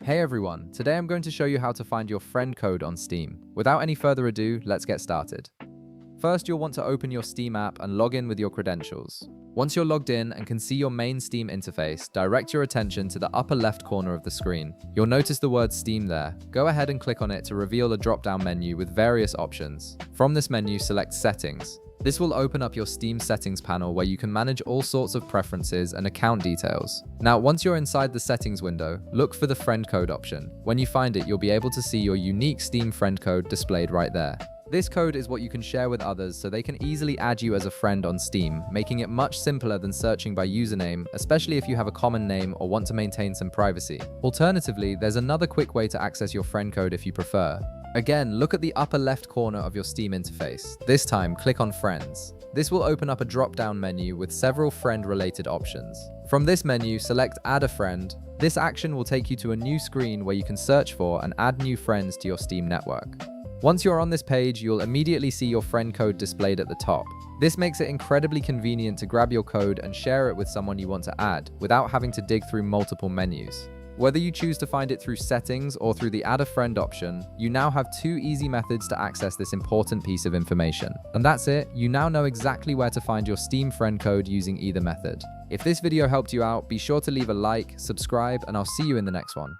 Hey everyone, today I'm going to show you how to find your friend code on Steam. Without any further ado, let's get started. First, you'll want to open your Steam app and log in with your credentials. Once you're logged in and can see your main Steam interface, direct your attention to the upper left corner of the screen. You'll notice the word Steam there. Go ahead and click on it to reveal a drop-down menu with various options. From this menu, select Settings. This will open up your Steam settings panel where you can manage all sorts of preferences and account details. Now, once you're inside the settings window, look for the friend code option. When you find it, you'll be able to see your unique Steam friend code displayed right there. This code is what you can share with others so they can easily add you as a friend on Steam, making it much simpler than searching by username, especially if you have a common name or want to maintain some privacy. Alternatively, there's another quick way to access your friend code if you prefer. Again, look at the upper left corner of your Steam interface. This time, click on Friends. This will open up a drop-down menu with several friend-related options. From this menu, select Add a Friend. This action will take you to a new screen where you can search for and add new friends to your Steam network. Once you're on this page, you'll immediately see your friend code displayed at the top. This makes it incredibly convenient to grab your code and share it with someone you want to add, without having to dig through multiple menus. Whether you choose to find it through settings or through the Add a Friend option, you now have two easy methods to access this important piece of information. And that's it, you now know exactly where to find your Steam friend code using either method. If this video helped you out, be sure to leave a like, subscribe, and I'll see you in the next one.